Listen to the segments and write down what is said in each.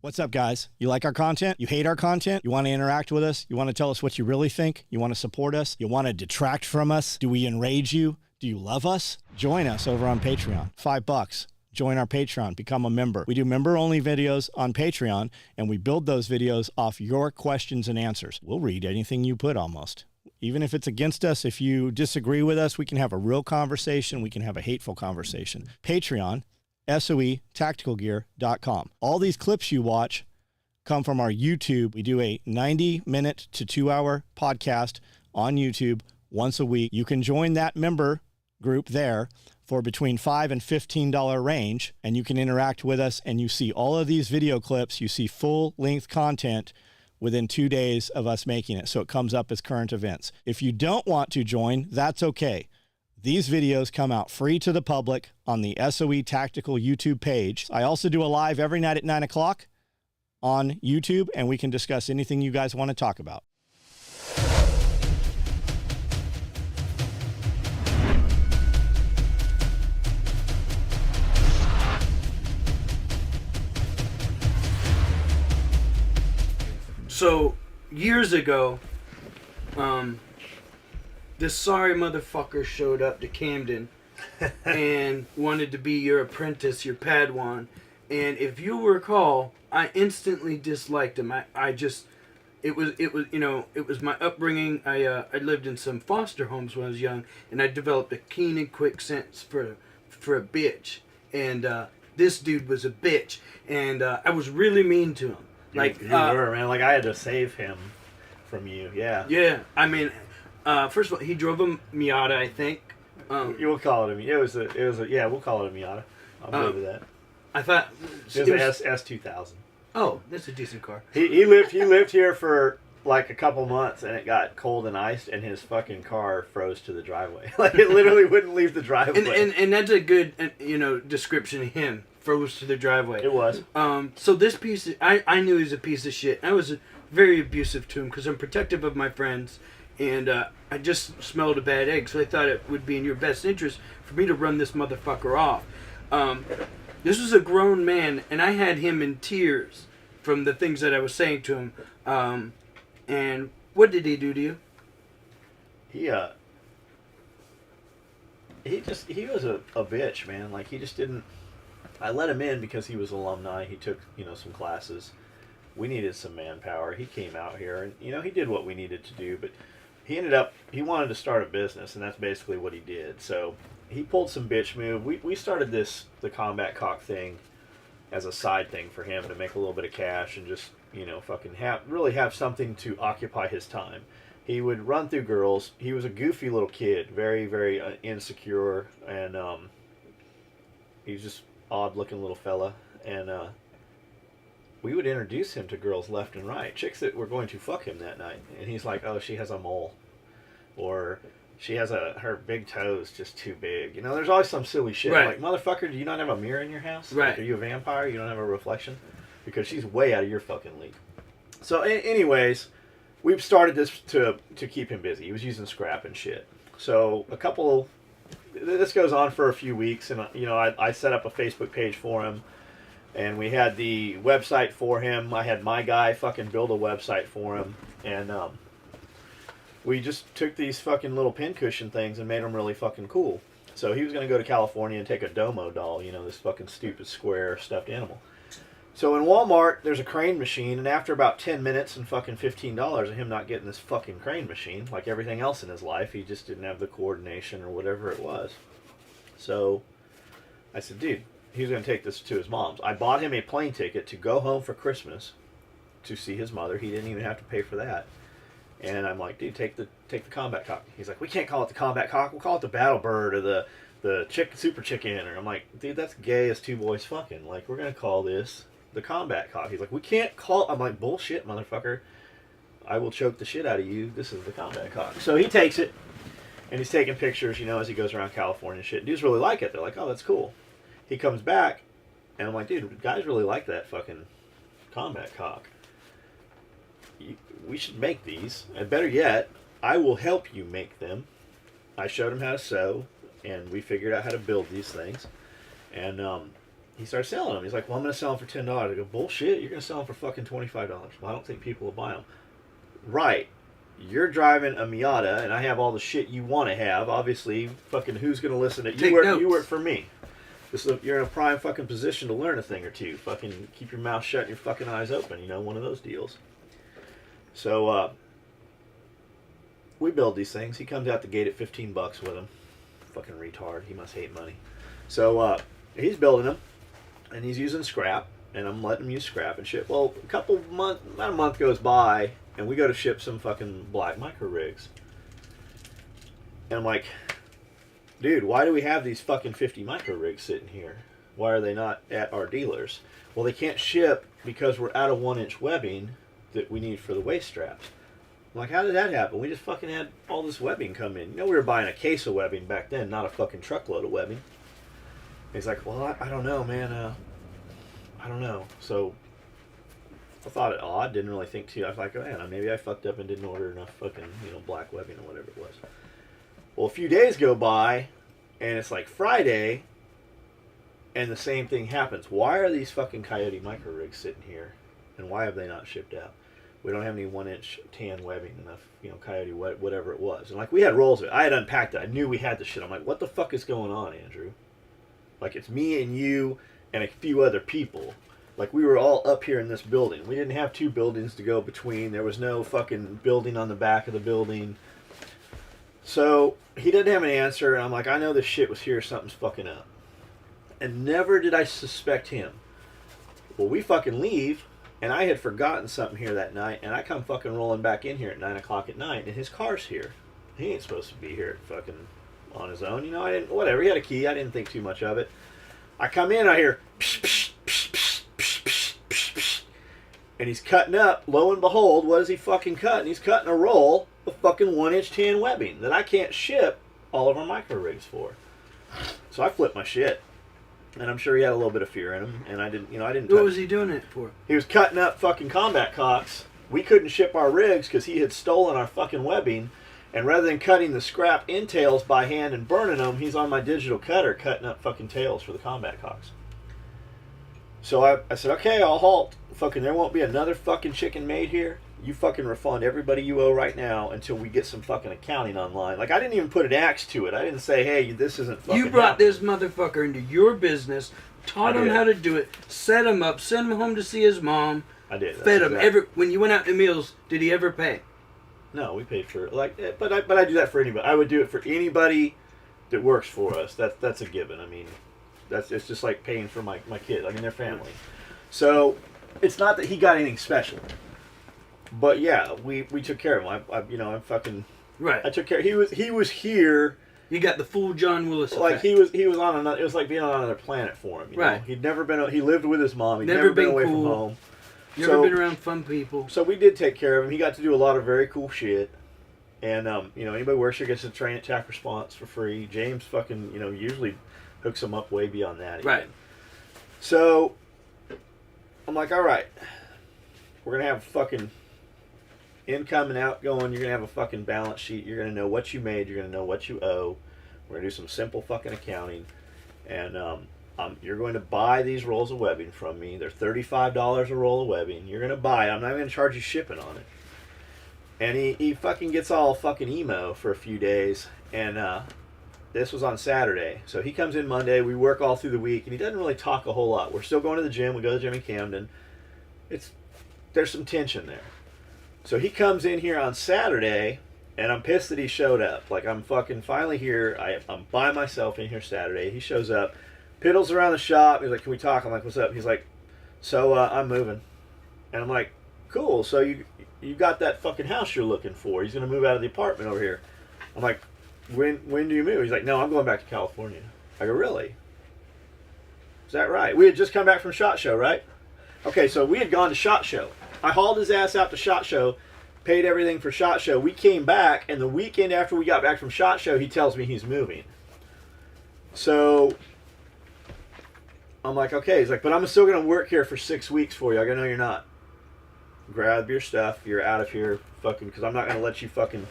What's up, guys? You like our content? You hate our content? You want to interact with us? You want to tell us what you really think? You want to support us? You want to detract from us? Do we enrage you? Do you love us? Join us over on Patreon. $5. Join our Patreon. Become a member. We do member-only videos on Patreon, and we build those videos off your questions and answers. We'll read anything you put almost. Even if it's against us, if you disagree with us, we can have a real conversation. We can have a hateful conversation. Patreon. SOEtacticalgear.com. All these clips you watch come from our YouTube. We do a 90-minute to 2-hour podcast on YouTube once a week. You can join that member group there for between $5 and $15 range, and you can interact with us, and you see all of these video clips. You see full-length content within 2 days of us making it, so it comes up as current events. If you don't want to join, that's okay. These videos come out free to the public on the SOE Tactical YouTube page. I also do a live every night at 9 o'clock on YouTube, and we can discuss anything you guys want to talk about. So, years ago, this sorry motherfucker showed up to Camden and wanted to be your apprentice, your Padawan. And if you recall, I instantly disliked him. It was my upbringing. I lived in some foster homes when I was young, and I developed a keen and quick sense for a bitch. And this dude was a bitch, and I was really mean to him. Like you were, man. Like I had to save him from you. Yeah. Yeah. I mean. First of all, he drove a Miata, I think. We'll call it a yeah. We'll call it a Miata. I'll believe with that. I thought it was an S2000. Oh, that's a decent car. He lived here for like a couple months, and it got cold and iced, and his fucking car froze to the driveway. Like it literally wouldn't leave the driveway. And that's a good description of him. Froze to the driveway. It was. So this piece, I knew he was a piece of shit. I was very abusive to him because I'm protective of my friends. And I just smelled a bad egg, so I thought it would be in your best interest for me to run this motherfucker off. This was a grown man, and I had him in tears from the things that I was saying to him. And what did he do to you? He was a bitch, man. Like he just didn't. I let him in because he was alumni. He took some classes. We needed some manpower. He came out here, and he did what we needed to do, but. He wanted to start a business, and that's basically what he did. So he pulled some bitch move. We started the combat cock thing as a side thing for him to make a little bit of cash and just, fucking have something to occupy his time. He would run through girls. He was a goofy little kid, very, very insecure, and he was just odd-looking little fella. And we would introduce him to girls left and right, chicks that were going to fuck him that night. And he's like, oh, she has a mole. Or she has her big toes just too big. There's always some silly shit. Right. Like, motherfucker, do you not have a mirror in your house? Right. Like, are you a vampire? You don't have a reflection? Because she's way out of your fucking league. So, anyways, we've started this to keep him busy. He was using scrap and shit. So, this goes on for a few weeks. And, I set up a Facebook page for him. And we had the website for him. I had my guy fucking build a website for him. And we just took these fucking little pincushion things and made them really fucking cool. So he was going to go to California and take a Domo doll, this fucking stupid square stuffed animal. So in Walmart, there's a crane machine. And after about 10 minutes and fucking $15 of him not getting this fucking crane machine, like everything else in his life, he just didn't have the coordination or whatever it was. So I said, dude, he's going to take this to his mom's. I bought him a plane ticket to go home for Christmas to see his mother. He didn't even have to pay for that. And I'm like, dude, take the combat cock. He's like, we can't call it the combat cock. We'll call it the battle bird or the super chicken. Or I'm like, dude, that's gay as two boys fucking. Like, we're going to call this the combat cock. He's like, we can't call it. I'm like, bullshit, motherfucker. I will choke the shit out of you. This is the combat cock. So he takes it, and he's taking pictures, as he goes around California and shit. Dudes really like it. They're like, oh, that's cool. He comes back, and I'm like, dude, guys really like that fucking combat cock. We should make these. And better yet, I will help you make them. I showed him how to sew, and we figured out how to build these things. And he started selling them. He's like, well, I'm going to sell them for $10. I go, bullshit, you're going to sell them for fucking $25. Well, I don't think people will buy them. Right. You're driving a Miata, and I have all the shit you want to have. Obviously, fucking who's going to listen to you? You work for me. You're in a prime fucking position to learn a thing or two. Fucking keep your mouth shut and your fucking eyes open. You know, one of those deals. So, we build these things. He comes out the gate at $15 with him. Fucking retard. He must hate money. So, he's building them, and he's using scrap, and I'm letting him use scrap and shit. Well, about a month goes by, and we go to ship some fucking black micro rigs. And I'm like, dude, why do we have these fucking 50 micro rigs sitting here? Why are they not at our dealers? Well, they can't ship because we're out of 1-inch webbing that we need for the waist straps. I'm like, how did that happen? We just fucking had all this webbing come in. You know, we were buying a case of webbing back then, not a fucking truckload of webbing. He's like, well, I don't know, man. I don't know. So I thought it odd, didn't really think too. I was like, oh, man, maybe I fucked up and didn't order enough fucking, black webbing or whatever it was. Well, a few days go by, and it's like Friday, and the same thing happens. Why are these fucking Coyote micro rigs sitting here, and why have they not shipped out? We don't have any 1-inch tan webbing enough, Coyote, whatever it was. And like, we had rolls of it. I had unpacked it. I knew we had the shit. I'm like, what the fuck is going on, Andrew? Like, it's me and you and a few other people. Like, we were all up here in this building. We didn't have 2 buildings to go between. There was no fucking building on the back of the building. So, he didn't have an answer, and I'm like, I know this shit was here. Something's fucking up. And never did I suspect him. Well, we fucking leave, and I had forgotten something here that night, and I come fucking rolling back in here at 9 o'clock at night, and his car's here. He ain't supposed to be here fucking on his own. I didn't, whatever, he had a key. I didn't think too much of it. I come in, I hear, psh, psh, psh, psh, psh, psh, psh, psh, and he's cutting up. Lo and behold, what is he fucking cutting? He's cutting a roll of fucking 1-inch tan webbing that I can't ship all of our micro rigs for. So I flipped my shit. And I'm sure he had a little bit of fear in him, and I didn't What was he doing it for? He was cutting up fucking combat cocks. We couldn't ship our rigs because he had stolen our fucking webbing, and rather than cutting the scrap intails by hand and burning them, he's on my digital cutter cutting up fucking tails for the combat cocks. So I said, okay, I'll halt. Fucking, there won't be another fucking chicken made here. You fucking refund everybody you owe right now until we get some fucking accounting online. Like, I didn't even put an axe to it. I didn't say, hey, this isn't fucking You brought happening. this motherfucker into your business, taught him how to do it, set him up, sent him home to see his mom. I did. Fed him. When you went out to meals, did he ever pay? No, we paid for it. But I do that for anybody. I would do it for anybody that works for us. That's a given. I mean, it's just like paying for my kid. I mean, their family. So it's not that he got anything special. But yeah, we took care of him. I'm fucking right. I took care. He was here. You got the full John Willis effect. Like he was on another. It was like being on another planet for him. You know? He'd never been. He lived with his mom. He'd never been away from home. Never been around fun people. So we did take care of him. He got to do a lot of very cool shit. And anybody works here gets to train at TAC Response for free. James fucking usually hooks him up way beyond that. Right. So I'm like, all right, we're gonna have fucking income and outgoing. You're gonna have a fucking balance sheet. You're gonna know what you made. You're gonna know what you owe. We're gonna do some simple fucking accounting, and you're going to buy these rolls of webbing from me. They're $35 a roll of webbing. You're gonna buy it. I'm not even gonna charge you shipping on it. And he fucking gets all fucking emo for a few days, and this was on Saturday. So he comes in Monday. We work all through the week, and he doesn't really talk a whole lot. We're still going to the gym. We go to the gym in Camden. There's some tension there. So he comes in here on Saturday, and I'm pissed that he showed up. Like, I'm fucking finally here. I'm by myself in here Saturday. He shows up, piddles around the shop. He's like, can we talk? I'm like, what's up? He's like, so I'm moving. And I'm like, cool. So you got that fucking house you're looking for. He's going to move out of the apartment over here. I'm like, when do you move? He's like, no, I'm going back to California. I go, really? Is that right? We had just come back from SHOT Show, right? Okay, so we had gone to SHOT Show. I hauled his ass out to SHOT Show, paid everything for SHOT Show. We came back, and the weekend after we got back from SHOT Show, he tells me he's moving. So I'm like, okay. He's like, but I'm still going to work here for 6 weeks for you. I go, no, you're not. Grab your stuff. You're out of here, fucking, because I'm not going to let you fucking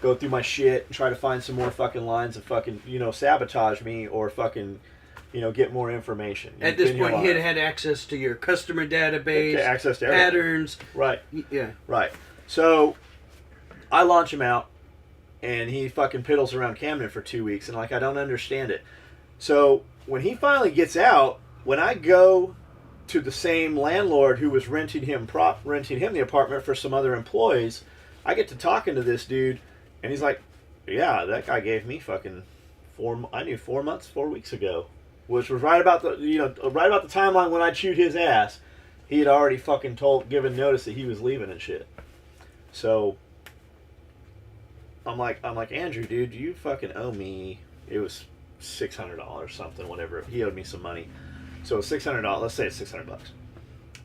go through my shit and try to find some more fucking lines of fucking, sabotage me or fucking, get more information. At this point, he had access to your customer database, access to everything. patterns. Right. Yeah. Right. So I launch him out, and he fucking piddles around Camden for 2 weeks, and I don't understand it. So when he finally gets out, when I go to the same landlord who was renting him the apartment for some other employees, I get to talking to this dude, and he's like, "Yeah, that guy gave me fucking 4 months, 4 weeks ago," which was right about the timeline when I chewed his ass. He had already fucking given notice that he was leaving and shit. So I'm like, Andrew, dude, you fucking owe me. It was $600 something, whatever. He owed me some money. So $600. Let's say it's $600.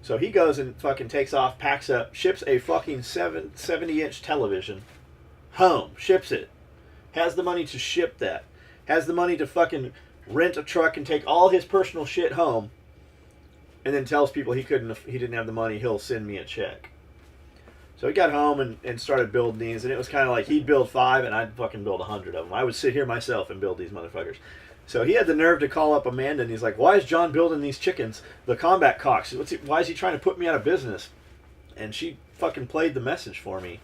So he goes and fucking takes off, packs up, ships a fucking 70-inch television home, ships it, has the money to ship that, has the money to fucking rent a truck and take all his personal shit home, and then tells people he didn't have the money, he'll send me a check. So he got home and started building these, and it was kind of like he'd build 5 and I'd fucking build 100 of them. I would sit here myself and build these motherfuckers. So he had the nerve to call up Amanda, and he's like, "Why is John building these chickens? The combat cocks. Why is he trying to put me out of business?" And she fucking played the message for me.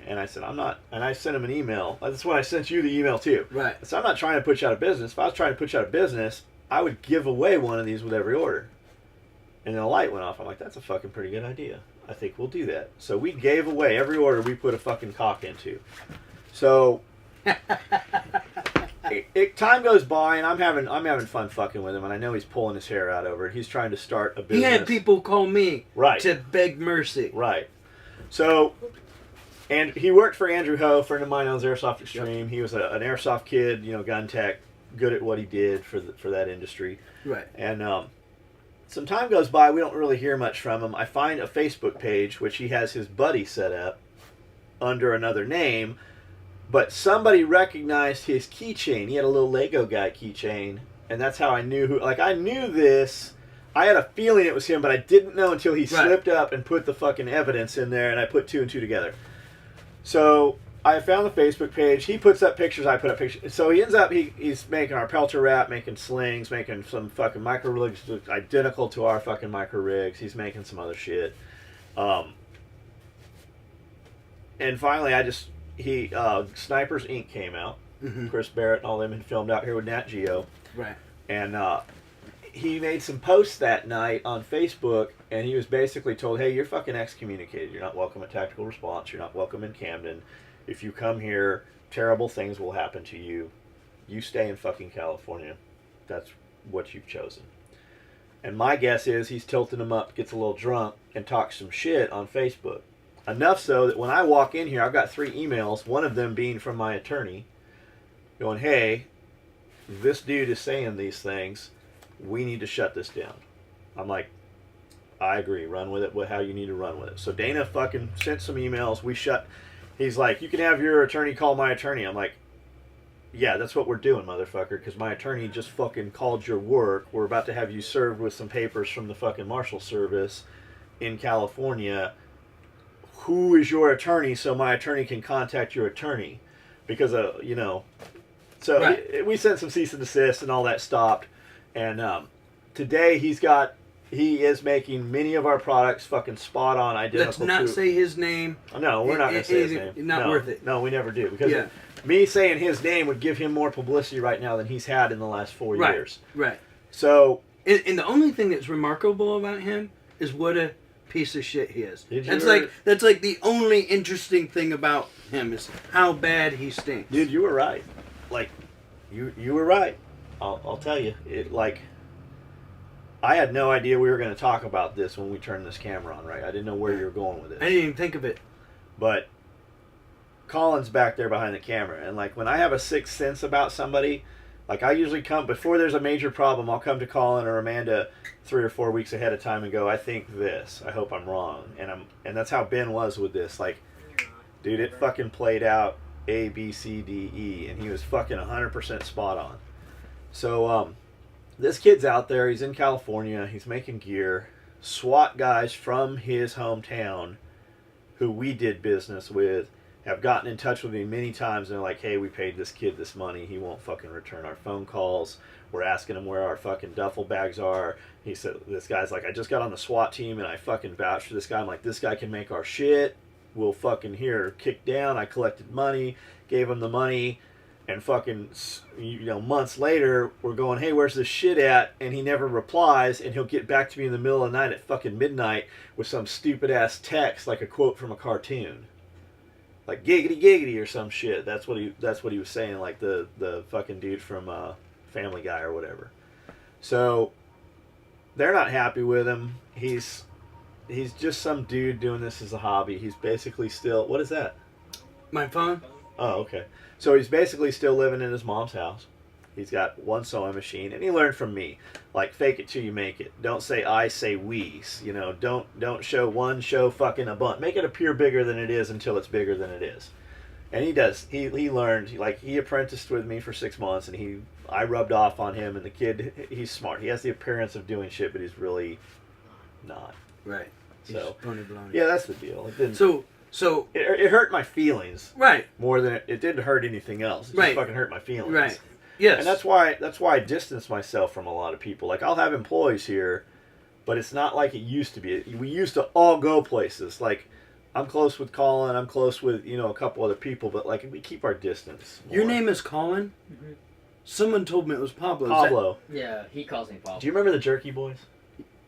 And I said, "I'm not." And I sent him an email. That's when I sent you the email too. Right. So I'm not trying to put you out of business. If I was trying to put you out of business, I would give away one of these with every order. And then a light went off. I'm like, "That's a fucking pretty good idea. I think we'll do that." So we gave away every order we put a fucking cock into. So time goes by, and I'm having fun fucking with him, and I know he's pulling his hair out over it. He's trying to start a business. He had people call me right to beg mercy. Right. So, and he worked for Andrew Ho, a friend of mine owns Airsoft Extreme. Yep. He was an airsoft kid, gun tech, good at what he did for that industry. Right. And some time goes by, we don't really hear much from him. I find a Facebook page which he has his buddy set up under another name. But somebody recognized his keychain. He had a little Lego guy keychain. And that's how I knew who... I knew this. I had a feeling it was him, but I didn't know until he slipped up and put the fucking evidence in there, and I put 2 and 2 together. So I found the Facebook page. He puts up pictures. I put up pictures. So he ends up... He's making our pelter wrap, making slings, making some fucking micro rigs identical to our fucking micro rigs. He's making some other shit. And finally, Snipers Inc. came out. Mm-hmm. Chris Barrett and all them had filmed out here with Nat Geo. Right. And he made some posts that night on Facebook, and he was basically told, "Hey, you're fucking excommunicated. You're not welcome at Tactical Response. You're not welcome in Camden. If you come here, terrible things will happen to you. You stay in fucking California. That's what you've chosen." And my guess is he's tilting him up, gets a little drunk, and talks some shit on Facebook. Enough so that when I walk in here, I've got 3 emails, one of them being from my attorney, going, "Hey, this dude is saying these things. We need to shut this down." I'm like, "I agree. Run with it how you need to run with it." So Dana fucking sent some emails. He's like, "You can have your attorney call my attorney." I'm like, "Yeah, that's what we're doing, motherfucker, because my attorney just fucking called your work. We're about to have you served with some papers from the fucking Marshal Service in California. Who is your attorney so my attorney can contact your attorney?" Because, So right. We sent some cease and desist and all that stopped. And today he is making many of our products fucking spot on identical. Let's not say his name. No, we're not going to say his name. Not worth it. No, we never do. Because me saying his name would give him more publicity right now than he's had in the last 4 years. Right. So. And the only thing that's remarkable about him is what a piece of shit he is. That's like the only interesting thing about him is how bad he stinks. Dude, you were right. Like, you were right. I'll tell you. I had no idea we were going to talk about this when we turned this camera on, right? I didn't know where you were going with it. I didn't even think of it. But Colin's back there behind the camera, and like when I have a sixth sense about somebody, like I usually come before there's a major problem. I'll come to Colin or Amanda 3 or 4 weeks ahead of time and go, "I think this. I hope I'm wrong." And that's how Ben was with this. Like, dude, it fucking played out A, B, C, D, E, and he was fucking 100% spot on. So this kid's out there. He's in California. He's making gear. SWAT guys from his hometown, who we did business with, have gotten in touch with me many times, and they're like, "Hey, we paid this kid this money. He won't fucking return our phone calls. We're asking him where our fucking duffel bags are. He said, this guy's like, I just got on the SWAT team and I fucking vouched for this guy. I'm like, this guy can make our shit. We'll fucking kick down. I collected money, gave him the money, and fucking, months later, we're going, hey, where's this shit at? And he never replies, and he'll get back to me in the middle of the night at fucking midnight with some stupid ass text, like a quote from a cartoon. Like giggity giggity or some shit. That's what he was saying, like the fucking dude from Family Guy or whatever. So they're not happy with him. He's just some dude doing this as a hobby. He's basically still, what is that? My phone? Oh, okay. So he's basically still living in his mom's house. He's got one sewing machine, and he learned from me, like, fake it till you make it. Don't say I, say we. Don't show one, show fucking a bunch. Make it appear bigger than it is until it's bigger than it is. And he does. He learned, like, he apprenticed with me for 6 months, and I rubbed off on him, and the kid, he's smart. He has the appearance of doing shit, but he's really not. Right. So, baloney. yeah, that's the deal. It didn't, So it hurt my feelings. Right. More than it didn't hurt anything else. It just fucking hurt my feelings. Right. Yes. And that's why I distance myself from a lot of people. Like, I'll have employees here, but it's not like it used to be. We used to all go places. Like, I'm close with Colin. I'm close with, a couple other people, but, like, we keep our distance more. Your name is Colin? Mm-hmm. Someone told me it was Pablo. Pablo. Yeah, he calls me Pablo. Do you remember the Jerky Boys?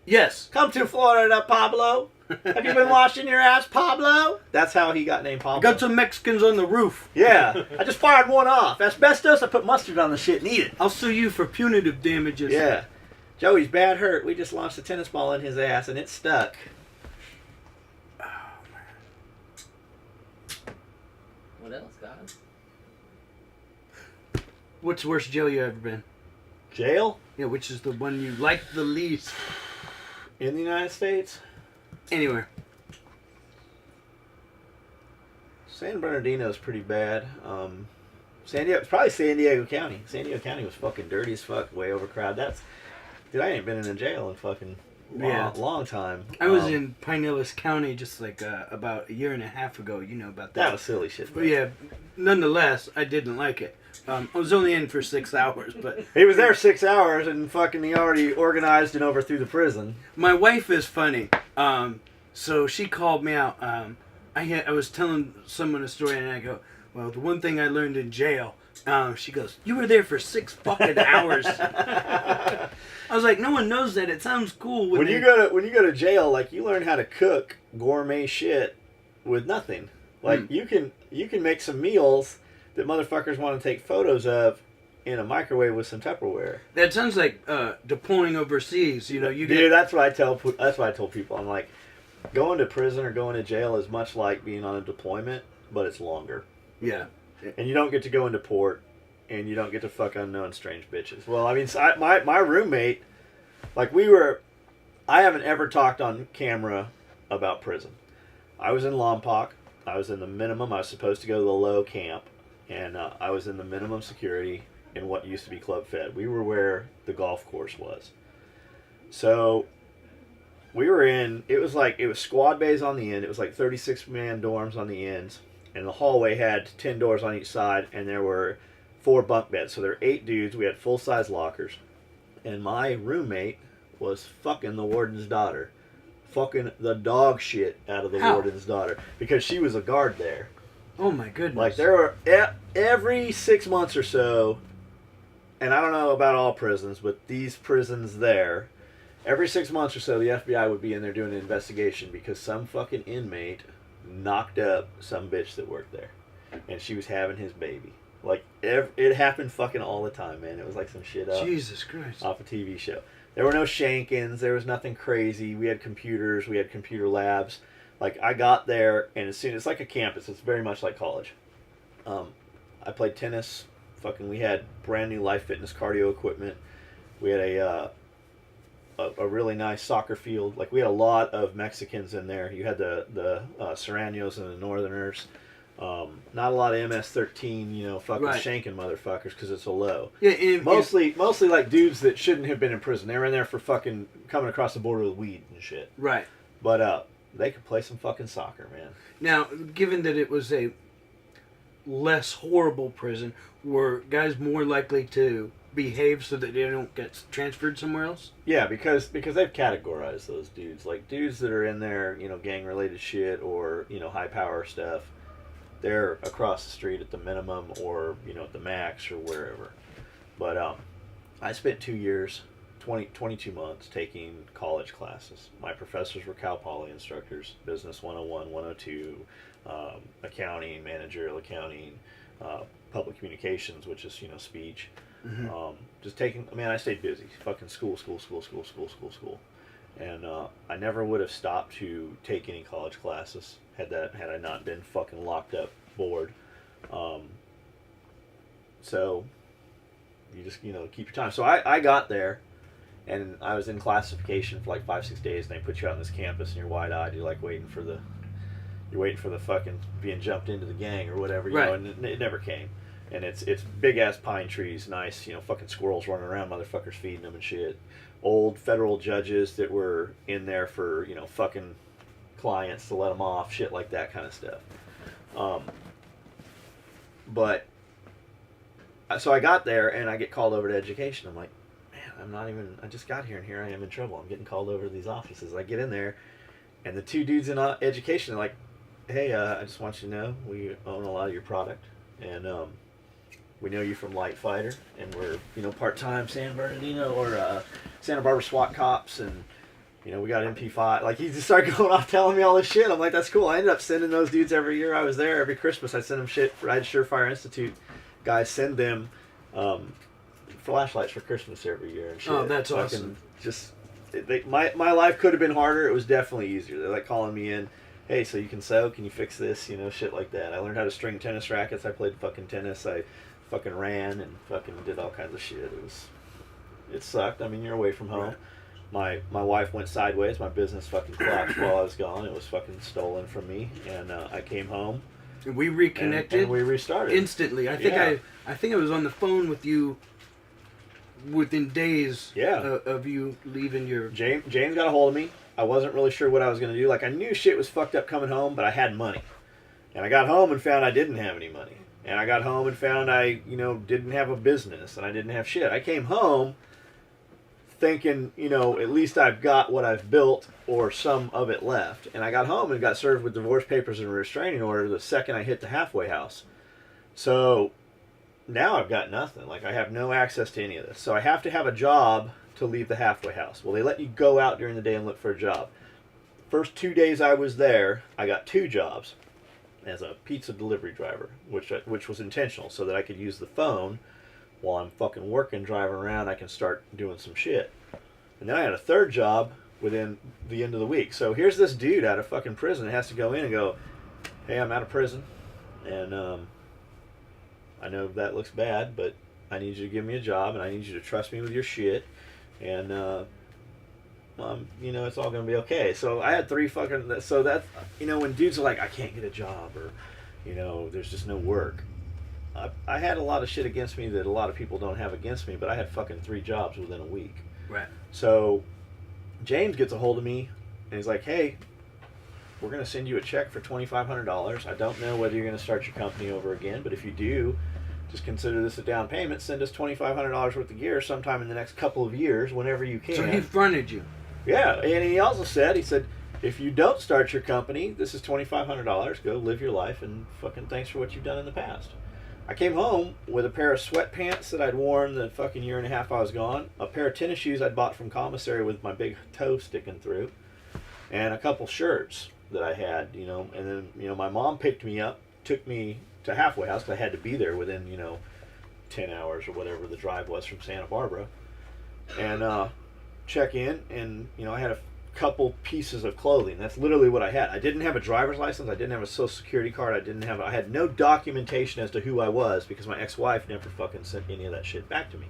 Yes. Come to Florida, Pablo. Have you been washing your ass, Pablo? That's how he got named Pablo. I got some Mexicans on the roof. Yeah. I just fired one off. Asbestos, I put mustard on the shit and eat it. I'll sue you for punitive damages. Yeah. Joey's bad hurt. We just launched a tennis ball in his ass and it stuck. Oh, man. What else, guys? What's the worst jail you ever been? Jail? Yeah, which is the one you like the least? In the United States? Anywhere. San Bernardino's pretty bad. Probably San Diego County. San Diego County was fucking dirty as fuck, way overcrowded. Dude, I ain't been in a jail in fucking long time. I was in Pinellas County just like about a year and a half ago. You know about that. That was silly shit. But yeah, nonetheless, I didn't like it. I was only in for 6 hours, but He was there 6 hours and fucking he already organized and overthrew the prison. my wife is funny. So she called me out. I was telling someone a story, and I go, "Well, the one thing I learned in jail." She goes, "You were there for 6 fucking hours." I was like, "No one knows that. It sounds cool." When you go to jail, like, you learn how to cook gourmet shit with nothing. Like, you can make some meals that motherfuckers want to take photos of in a microwave with some Tupperware. That sounds like deploying overseas. You get. Dude, that's what I told people. I'm like, going to prison or going to jail is much like being on a deployment, but it's longer. Yeah. And you don't get to go into port, and you don't get to fuck unknown strange bitches. Well, I mean, my roommate, like, I haven't ever talked on camera about prison. I was in Lompoc. I was in the minimum. I was supposed to go to the low camp, and I was in the minimum security in what used to be Club Fed. We were where the golf course was. So we were it was squad bays on the end. It was like 36-man dorms on the ends. And the hallway had 10 doors on each side, and there were 4 bunk beds. So there were 8 dudes. We had full-size lockers. And my roommate was fucking the warden's daughter. Fucking the dog shit out of the warden's daughter. Because she was a guard there. Oh my goodness. Like, there were, every 6 months or so, and I don't know about all prisons, but these prisons there, every 6 months or so, the FBI would be in there doing an investigation because some fucking inmate knocked up some bitch that worked there, and she was having his baby. Like, it happened fucking all the time, man. It was like some shit Jesus Christ. off a TV show. There were no shankings. There was nothing crazy. We had computers. We had computer labs. Like, I got there, and it's like a campus. It's very much like college. I played tennis. We had brand new Life Fitness cardio equipment. We had a really nice soccer field. Like, we had a lot of Mexicans in there. You had the Serranos and the Northerners. Not a lot of MS-13, fucking shanking motherfuckers because it's a low. Yeah, mostly like dudes that shouldn't have been in prison. They were in there for fucking coming across the border with weed and shit. Right. But they could play some fucking soccer, man. Now, given that it was a less horrible prison, were guys more likely to behave so that they don't get transferred somewhere else? Yeah, because they've categorized those dudes. Like, dudes that are in there, you know, gang-related shit or, you know, high-power stuff, they're across the street at the minimum or, you know, at the max or wherever. But I spent 2 years, 22 months taking college classes. My professors were Cal Poly instructors, Business 101, 102, accounting, managerial accounting, public communications, which is, you know, speech. Mm-hmm. Just taking, man, I stayed busy. Fucking school. And I never would have stopped to take any college classes had I not been fucking locked up, bored. So you just, you know, keep your time. So I got there, and I was in classification for like 5-6 days, and they put you out on this campus, and you're wide-eyed. You're like waiting for the fucking being jumped into the gang or whatever, you know, and it never came. And it's big ass pine trees, nice, you know, fucking squirrels running around, motherfuckers feeding them and shit. Old federal judges that were in there for, you know, fucking clients to let them off, shit like that kind of stuff. But so I got there and I get called over to education. I'm like, man, I just got here and here I am in trouble. I'm getting called over to these offices. I get in there and the two dudes in education are like, hey, I just want you to know we own a lot of your product, and we know you from Light Fighter, and we're, you know, part-time San Bernardino or Santa Barbara SWAT cops, and, you know, we got MP5. Like, he just started going off telling me all this shit. I'm like, that's cool. I ended up sending those dudes every year I was there. Every Christmas I sent them shit. I had Surefire Institute guys send them flashlights for Christmas every year and shit. Oh, that's awesome. Just, my life could have been harder. It was definitely easier. They're like calling me in. Hey, so you can sew? Can you fix this? You know, shit like that. I learned how to string tennis rackets. I played fucking tennis. I fucking ran and fucking did all kinds of shit. It sucked. I mean, you're away from home. Right. My wife went sideways. My business fucking collapsed while I was gone. It was fucking stolen from me, and I came home. We reconnected. And we restarted instantly. I think I was on the phone with you within days. Of you leaving your. James got a hold of me. I wasn't really sure what I was going to do. Like, I knew shit was fucked up coming home, but I had money. And I got home and found I didn't have any money. And I got home and found I, you know, didn't have a business and I didn't have shit. I came home thinking, you know, at least I've got what I've built or some of it left. And I got home and got served with divorce papers and a restraining order the second I hit the halfway house. So now I've got nothing. Like, I have no access to any of this. So I have to have a job to leave the halfway house. Well, they let you go out during the day and look for a job. First 2 days I was there, I got 2 jobs as a pizza delivery driver, which was intentional, so that I could use the phone while I'm fucking working, driving around. I can start doing some shit. And then I had a 3rd job within the end of the week. So here's this dude out of fucking prison that has to go in and go, hey, I'm out of prison, and I know that looks bad, but I need you to give me a job, and I need you to trust me with your shit. And, you know, it's all going to be okay. So I had 3 fucking... So that's... You know, when dudes are like, I can't get a job, or, you know, there's just no work. I had a lot of shit against me that a lot of people don't have against me, but I had fucking 3 jobs within a week. Right. So James gets a hold of me, and he's like, hey, we're going to send you a check for $2,500. I don't know whether you're going to start your company over again, but if you do... just consider this a down payment. Send us $2,500 worth of gear sometime in the next couple of years, whenever you can. So he fronted you. Yeah, and he also said, if you don't start your company, this is $2,500. Go live your life, and fucking thanks for what you've done in the past. I came home with a pair of sweatpants that I'd worn the fucking year and a half I was gone, a pair of tennis shoes I'd bought from commissary with my big toe sticking through, and a couple shirts that I had, you know. And then, you know, my mom picked me up, took me to halfway house, because I had to be there within, you know, 10 hours or whatever the drive was from Santa Barbara, and check in, and, you know, I had a couple pieces of clothing. That's literally what I had. I didn't have a driver's license. I didn't have a social security card. I had no documentation as to who I was, because my ex-wife never fucking sent any of that shit back to me.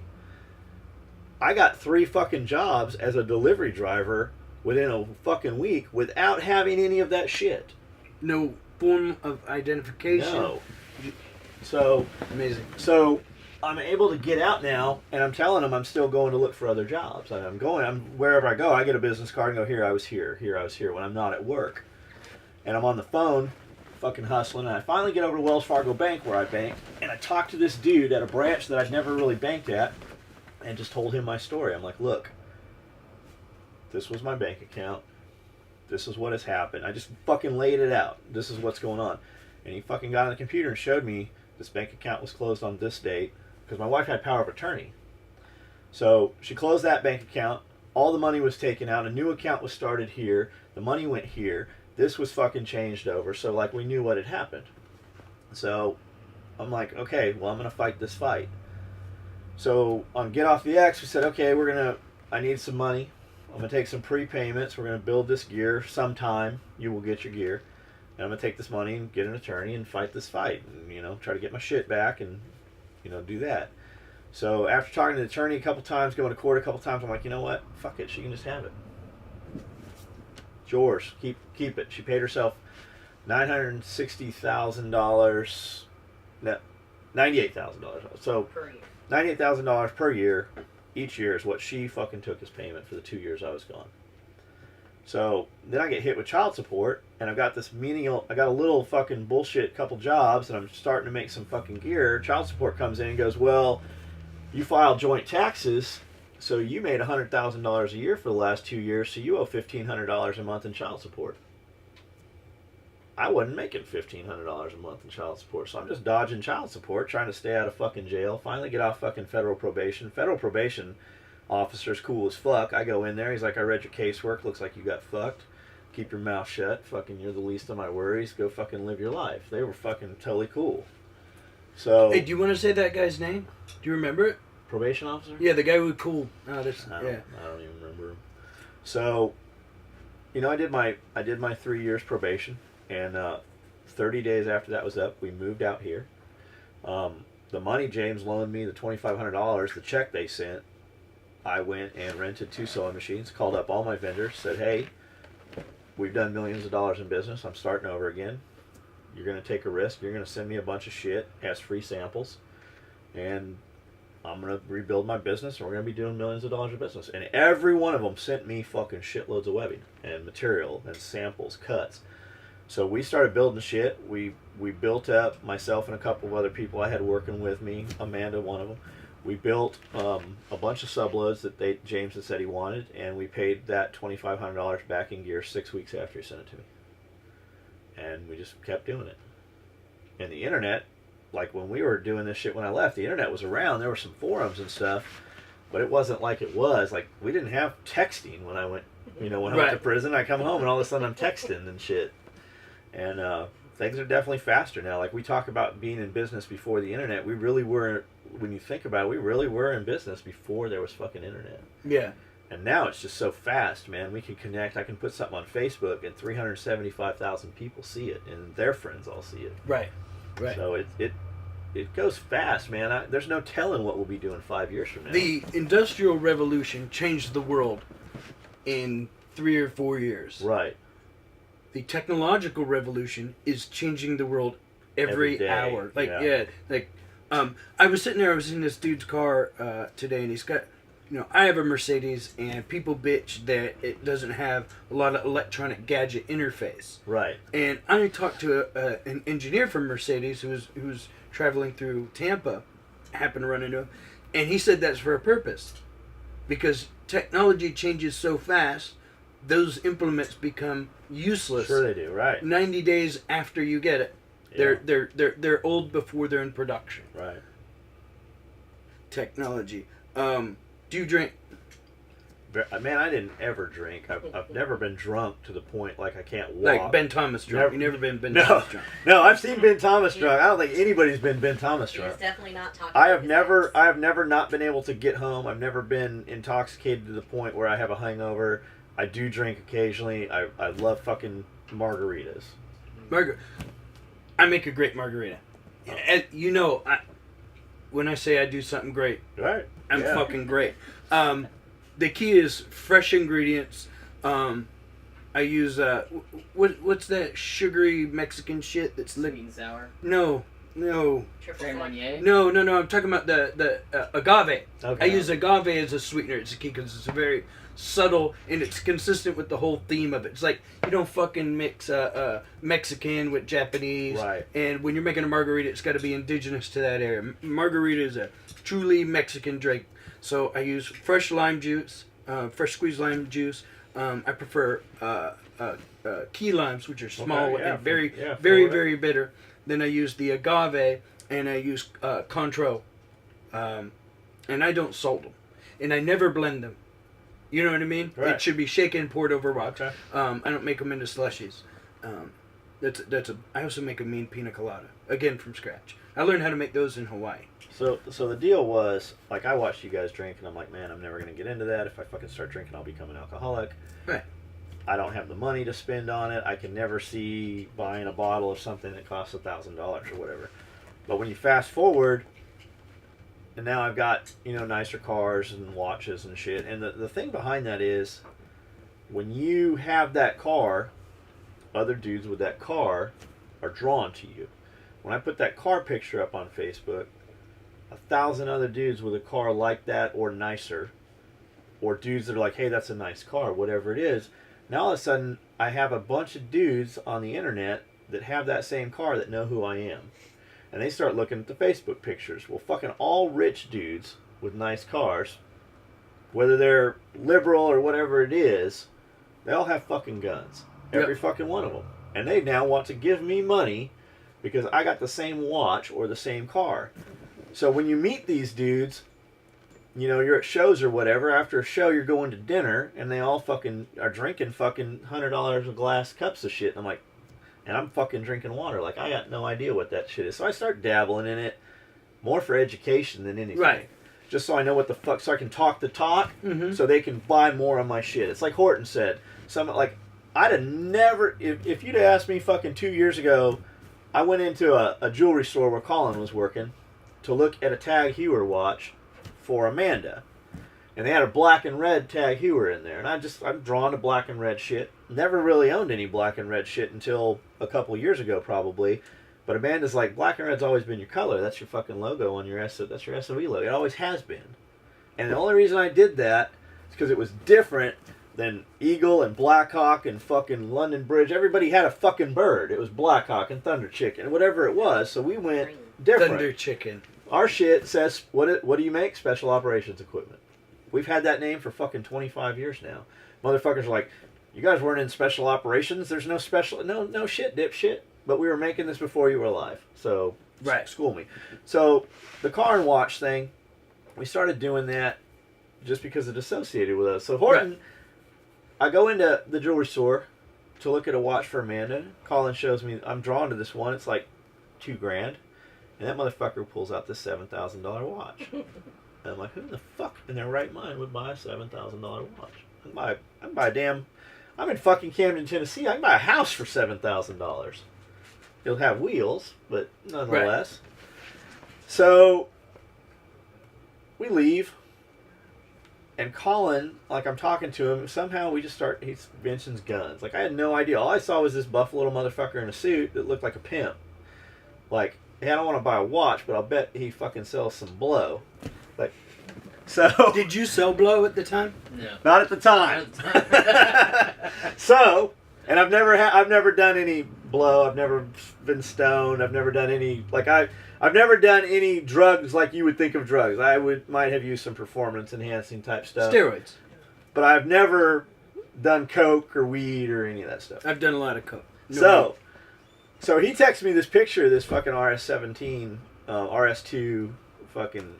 I got 3 fucking jobs as a delivery driver within a fucking week without having any of that shit. No form of identification. No. So amazing. So I'm able to get out now, and I'm telling them I'm still going to look for other jobs. I'm wherever I go, I get a business card and go, here I was here when I'm not at work. And I'm on the phone fucking hustling, and I finally get over to Wells Fargo Bank where I bank, and I talk to this dude at a branch that I'd never really banked at, and just told him my story. I'm like, look, this was my bank account. This is what has happened. I just fucking laid it out. This is what's going on. And he fucking got on the computer and showed me this bank account was closed on this date because my wife had power of attorney. So she closed that bank account. All the money was taken out. A new account was started here. The money went here. This was fucking changed over. So, like, we knew what had happened. So I'm like, okay, well, I'm going to fight this fight. So on Get Off the X, we said, okay, I need some money. I'm going to take some prepayments. We're going to build this gear sometime. You will get your gear. And I'm going to take this money and get an attorney and fight this fight. And, you know, try to get my shit back and, you know, do that. So after talking to the attorney a couple times, going to court a couple times, I'm like, you know what? Fuck it. She can just have it. It's yours. Keep it. She paid herself $960,000. No, $98,000. So Per year. $98,000 per year. Each year is what she fucking took as payment for the 2 years I was gone. So then I get hit with child support, and I've got this menial, I got a little fucking bullshit couple jobs, and I'm starting to make some fucking gear. Child support comes in and goes, well, you filed joint taxes, so you made $100,000 a year for the last 2 years, so you owe $1,500 a month in child support. I wasn't making $1,500 a month in child support, so I'm just dodging child support, trying to stay out of fucking jail, finally get off fucking federal probation. Federal probation officer's cool as fuck. I go in there, he's like, I read your casework, looks like you got fucked. Keep your mouth shut, fucking you're the least of my worries, go fucking live your life. They were fucking totally cool. So, Hey, do you want to say that guy's name? Do you remember it? probation officer? Yeah, the guy who was cool. Oh, I yeah. don't even remember him. So, you know, I did my 3 years probation, and 30 days after that was up, we moved out here. The money James loaned me, the $2,500, the check they sent, I went and rented 2 sewing machines, called up all my vendors, said, hey, we've done millions of dollars in business, I'm starting over again. You're going to take a risk, you're going to send me a bunch of shit as free samples, and I'm going to rebuild my business, and we're going to be doing millions of dollars of business. And every one of them sent me fucking shitloads of webbing and material and samples, cuts. So we started building shit. We built up, myself and a couple of other people I had working with me, Amanda, one of them. We built a bunch of subloads that James had said he wanted, and we paid that $2,500 back in gear 6 weeks after he sent it to me. And we just kept doing it. And the internet, like when we were doing this shit when I left, the internet was around. There were some forums and stuff, but it wasn't like it was. Like, we didn't have texting when I went, when I went to prison. I come home and all of a sudden I'm texting and shit. And things are definitely faster now. Like, we talk about being in business before the internet. We really were, when you think about it, we really were in business before there was fucking internet. Yeah. And now it's just so fast, man. We can connect. I can put something on Facebook and 375,000 people see it, and their friends all see it. Right. So it goes fast, man. There's no telling what we'll be doing 5 years from now. The Industrial Revolution changed the world in 3 or 4 years. Right. The technological revolution is changing the world every day. hour. Yeah. I was sitting there, I was in this dude's car today, and he's got, I have a Mercedes, and people bitch that it doesn't have a lot of electronic gadget interface. Right. And I talked to an engineer from Mercedes who was traveling through Tampa, happened to run into him, and he said that's for a purpose. Because technology changes so fast, those implements become useless. Sure they do, right. 90 days after you get it. Yeah. They're old before they're in production. Right. Technology. Do you drink? Man, I didn't ever drink. I've never been drunk to the point like I can't walk. Like Ben Thomas drunk. You never been Ben Thomas drunk. No, I've seen Ben Thomas drunk. I don't think anybody's been Ben Thomas drunk. He's definitely not talking. I have never not been able to get home. I've never been intoxicated to the point where I have a hangover. I do drink occasionally. I love fucking margaritas. I make a great margarita. And, when I say I do something great, Right. I'm fucking great. The key is fresh ingredients. I use what's that sugary Mexican shit that's Sweet and sour. No. Triple Creme sec. Marnier. No. I'm talking about the agave. Okay. I use agave as a sweetener. It's a key because it's very subtle and it's consistent with the whole theme of it. It's like you don't fucking mix Mexican with Japanese. Right. And when you're making a margarita, it's got to be indigenous to that area. Margarita is a truly Mexican drink. So I use fresh lime juice, fresh squeezed lime juice. I prefer key limes, which are small and very bitter. Then I use the agave, and I use Cointreau. And I don't salt them. And I never blend them. You know what I mean? Right. It should be shaken, poured over rocks. Okay. I don't make them into slushies. I also make a mean pina colada, again from scratch. I learned how to make those in Hawaii. So the deal was, like, I watched you guys drink, and I'm like, man, I'm never going to get into that. If I fucking start drinking, I'll become an alcoholic. Right. I don't have the money to spend on it. I can never see buying a bottle of something that costs $1,000 or whatever. But when you fast forward, and now I've got, nicer cars and watches and shit. And the thing behind that is, when you have that car, other dudes with that car are drawn to you. When I put that car picture up on Facebook, 1,000 other dudes with a car like that or nicer, or dudes that are like, hey, that's a nice car, whatever it is. Now all of a sudden, I have a bunch of dudes on the internet that have that same car that know who I am. And they start looking at the Facebook pictures. Well, fucking all rich dudes with nice cars, whether they're liberal or whatever it is, they all have fucking guns. Every fucking one of them. And they now want to give me money because I got the same watch or the same car. So when you meet these dudes, you're at shows or whatever, after a show you're going to dinner, and they all fucking are drinking fucking $100 a glass cups of shit. And I'm like, and I'm fucking drinking water. Like, I got no idea what that shit is. So I start dabbling in it, more for education than anything. Right. Just so I know what the fuck, so I can talk the talk, so they can buy more of my shit. It's like Horton said. I'd have never, if you'd have asked me fucking 2 years ago, I went into a jewelry store where Colin was working to look at a Tag Heuer watch for Amanda. And they had a black and red Tag Heuer in there. And I'm drawn to black and red shit. Never really owned any black and red shit until a couple years ago, probably. But Amanda's like, black and red's always been your color. That's your fucking logo on your that's your SOE logo. It always has been. And the only reason I did that is because it was different than Eagle and Blackhawk and fucking London Bridge. Everybody had a fucking bird. It was Blackhawk and Thunder Chicken, whatever it was. So we went different. Thunder Chicken. Our shit says, what do you make? Special Operations Equipment. We've had that name for fucking 25 years now. Motherfuckers are like, you guys weren't in special operations? There's no special... No shit, dipshit. But we were making this before you were alive. So, school me. So, the car and watch thing, we started doing that just because it associated with us. So, Horton, I go into the jewelry store to look at a watch for Amanda. Colin shows me, I'm drawn to this one. It's like $2,000. And that motherfucker pulls out this $7,000 watch. And I'm like, who the fuck in their right mind would buy a $7,000 watch? I can buy a damn... I'm in fucking Camden, Tennessee. I can buy a house for $7,000. It'll have wheels, but nonetheless. Right. So, we leave. And Colin, like, I'm talking to him. Somehow we just start... He mentions guns. Like, I had no idea. All I saw was this buff little motherfucker in a suit that looked like a pimp. Like... Hey, I don't want to buy a watch, but I'll bet he fucking sells some blow. Like, so... Did you sell blow at the time? No. Not at the time. So, and I've never done any blow. I've never been stoned. I've never done any... I've never done any drugs like you would think of drugs. I might have used some performance-enhancing type stuff. Steroids. But I've never done coke or weed or any of that stuff. I've done a lot of coke. So he texted me this picture of this fucking RS-17, RS-2 fucking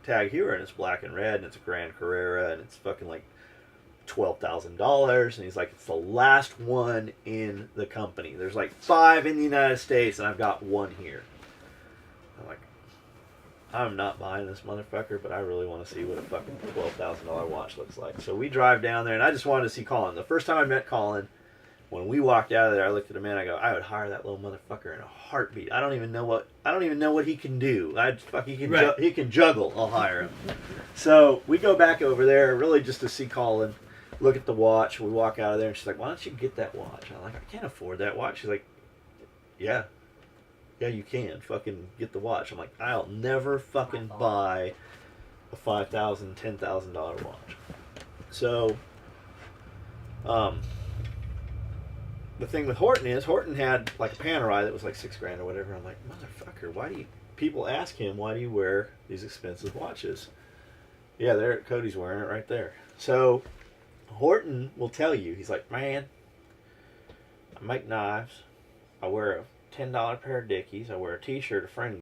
Tag Heuer, and it's black and red, and it's a Grand Carrera, and it's fucking like $12,000, and he's like, it's the last one in the company. There's like 5 in the United States, and I've got 1 here. I'm like, I'm not buying this motherfucker, but I really want to see what a fucking $12,000 watch looks like. So we drive down there, and I just wanted to see Colin. The first time I met Colin, when we walked out of there, I looked at him and I go, I would hire that little motherfucker in a heartbeat. I don't even know what he can do. He can juggle. I'll hire him. So we go back over there, really just to see Colin, look at the watch. We walk out of there, and she's like, "Why don't you get that watch?" I'm like, "I can't afford that watch." She's like, "Yeah, you can. Fucking get the watch." I'm like, "I'll never fucking buy a $5,000, $10,000 watch." So, the thing with Horton is, Horton had like a Panerai that was like $6,000 or whatever. I'm like, motherfucker, people ask him, why do you wear these expensive watches? Yeah, there. Cody's wearing it right there. So Horton will tell you, he's like, man, I make knives. I wear a $10 pair of Dickies. I wear a T-shirt a friend